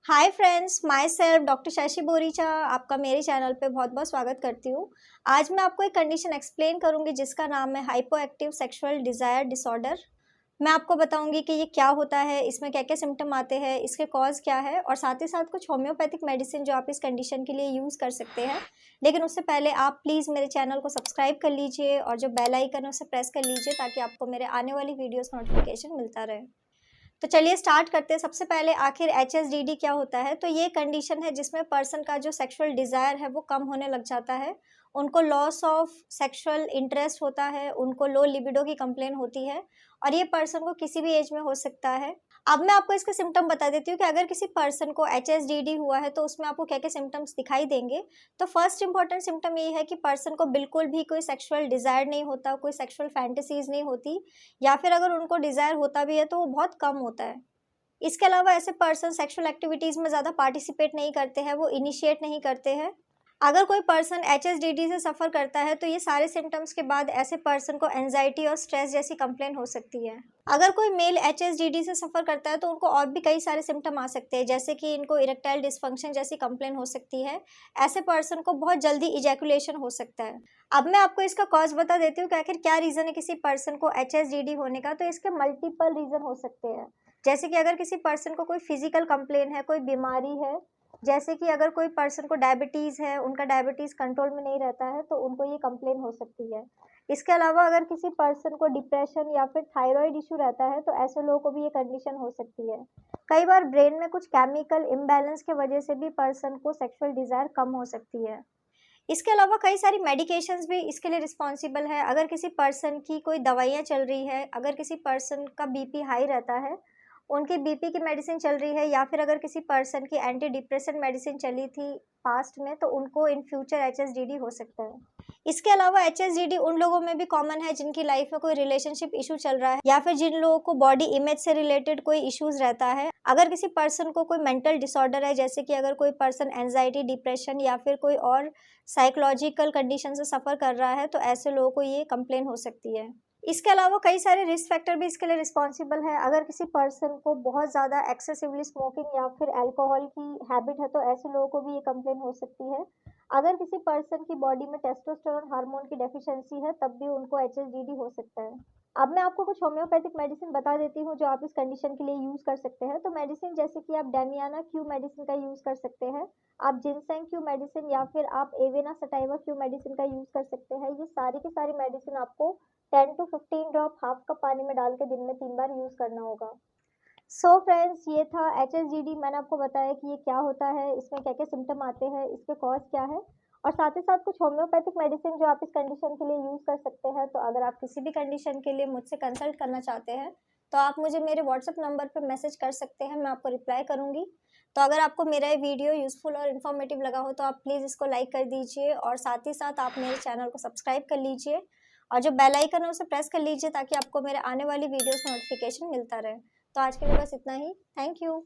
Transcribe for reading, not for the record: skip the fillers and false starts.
Hi friends, my self doctor Shashi Boricha आपका मेरे channel पे बहुत बहुत स्वागत करती हूँ। आज मैं आपको एक कंडीशन एक्सप्लेन करूँगी जिसका नाम है hypo active sexual desire disorder. मैं आपको बताऊँगी कि ये क्या होता है, इसमें क्या क्या सिम्टम आते हैं, इसके कॉज क्या है और साथ ही साथ कुछ होम्योपैथिक मेडिसिन जो आप इस कंडीशन के लिए यूज़ कर सकते हैं। लेकिन उससे पहले आप प्लीज़ मेरे चैनल को सब्सक्राइब कर लीजिए और जो बेल आइकन है उसे प्रेस कर लीजिए ताकि आपको मेरे आने वाली वीडियोज़ का नोटिफिकेशन मिलता रहे। तो चलिए स्टार्ट करते हैं। सबसे पहले आखिर HSDD क्या होता है? तो ये कंडीशन है जिसमें पर्सन का जो सेक्सुअल डिज़ायर है वो कम होने लग जाता है। उनको लॉस ऑफ सेक्सुअल इंटरेस्ट होता है, उनको लो लिबिडो की कंप्लेन होती है और ये पर्सन को किसी भी एज में हो सकता है। अब मैं आपको इसके सिम्टम बता देती हूँ कि अगर किसी पर्सन को HSDD हुआ है तो उसमें आपको क्या-क्या सिम्टम्स दिखाई देंगे। तो फर्स्ट इंपॉर्टेंट सिम्टम ये है कि पर्सन को बिल्कुल भी कोई सेक्सुअल डिज़ायर नहीं होता, कोई सेक्सुअल फैंटेसीज़ नहीं होती या फिर अगर उनको डिज़ायर होता भी है तो वो बहुत कम होता है। इसके अलावा ऐसे पर्सन सेक्सुअल एक्टिविटीज़ में ज़्यादा पार्टिसिपेट नहीं करते हैं, वो इनिशिएट नहीं करते हैं। अगर कोई पर्सन HSDD से सफ़र करता है तो ये सारे सिम्टम्स के बाद ऐसे पर्सन को एंजाइटी और स्ट्रेस जैसी कंप्लेन हो सकती है। अगर कोई मेल HSDD से सफ़र करता है तो उनको और भी कई सारे सिम्टम आ सकते हैं, जैसे कि इनको इरेक्टाइल डिस्फंक्शन जैसी कंप्लेन हो सकती है। ऐसे पर्सन को बहुत जल्दी इजैकुलेशन हो सकता है। अब मैं आपको इसका कॉज बता देती हूँ कि आखिर क्या रीज़न है किसी पर्सन को HSDD होने का। तो इसके मल्टीपल रीज़न हो सकते हैं, जैसे कि अगर किसी पर्सन को कोई फिजिकल कंप्लेन है, कोई बीमारी है, जैसे कि अगर कोई पर्सन को डायबिटीज़ है, उनका डायबिटीज़ कंट्रोल में नहीं रहता है तो उनको ये कंप्लेन हो सकती है। इसके अलावा अगर किसी पर्सन को डिप्रेशन या फिर थायराइड इशू रहता है तो ऐसे लोगों को भी ये कंडीशन हो सकती है। कई बार ब्रेन में कुछ केमिकल इम्बैलेंस की वजह से भी पर्सन को सेक्सुअल डिज़ायर कम हो सकती है। इसके अलावा कई सारी मेडिकेशंस भी इसके लिए रिस्पॉन्सिबल है। अगर किसी पर्सन की कोई दवाइयाँ चल रही है, अगर किसी पर्सन का बीपी हाई रहता है, उनकी बीपी की मेडिसिन चल रही है या फिर अगर किसी पर्सन की एंटी डिप्रेसेंट मेडिसिन चली थी पास्ट में तो उनको इन फ्यूचर HSDD हो सकता है। इसके अलावा HSDD उन लोगों में भी कॉमन है जिनकी लाइफ में कोई रिलेशनशिप इशू चल रहा है या फिर जिन लोगों को बॉडी इमेज से रिलेटेड कोई इश्यूज रहता है। अगर किसी पर्सन को कोई मेंटल डिसऑर्डर है, जैसे कि अगर कोई पर्सन एंजाइटी, डिप्रेशन या फिर कोई और साइकोलॉजिकल कंडीशन से सफ़र कर रहा है तो ऐसे लोगों को ये कंप्लेन हो सकती है। इसके अलावा कई सारे रिस्क फैक्टर भी इसके लिए रिस्पॉन्सिबल है। अगर किसी पर्सन को बहुत ज़्यादा एक्सेसिवली स्मोकिंग या फिर अल्कोहल की हैबिट है तो ऐसे लोगों को भी ये कंप्लेन हो सकती है। अगर किसी पर्सन की बॉडी में टेस्टोस्टेरोन हार्मोन की डेफिशिएंसी है तब भी उनको HSDD हो सकता है। अब मैं आपको कुछ होम्योपैथिक मेडिसिन बता देती हूँ जो आप इस कंडीशन के लिए यूज़ कर सकते हैं। तो मेडिसिन जैसे कि आप डेमियाना क्यू मेडिसिन का यूज़ कर सकते हैं, आप जिनसेंग क्यू मेडिसिन या फिर आप एवेना सटाइवा क्यू मेडिसिन का यूज़ कर सकते हैं। ये सारी की सारी मेडिसिन आपको 10 टू 15 ड्रॉप हाफ कप पानी में डाल के दिन में 3 बार यूज़ करना होगा। सो फ्रेंड्स, ये था HSDD। मैंने आपको बताया कि ये क्या होता है, इसमें क्या क्या सिम्टम आते हैं, इसके कॉज क्या है और साथ ही साथ कुछ होम्योपैथिक मेडिसिन जो आप इस कंडीशन के लिए यूज़ कर सकते हैं। तो अगर आप किसी भी कंडीशन के लिए मुझसे कंसल्ट करना चाहते हैं तो आप मुझे मेरे व्हाट्सएप नंबर पर मैसेज कर सकते हैं, मैं आपको रिप्लाई करूँगी। तो अगर आपको मेरा ये वीडियो यूज़फुल और इन्फॉर्मेटिव लगा हो तो आप प्लीज़ इसको लाइक कर दीजिए और साथ ही साथ आप मेरे चैनल को सब्सक्राइब कर लीजिए और जो बेल आइकन है उसे प्रेस कर लीजिए ताकि आपको मेरे आने वाली वीडियोज़ का नोटिफिकेशन मिलता रहे। तो आज के लिए बस इतना ही। Thank you.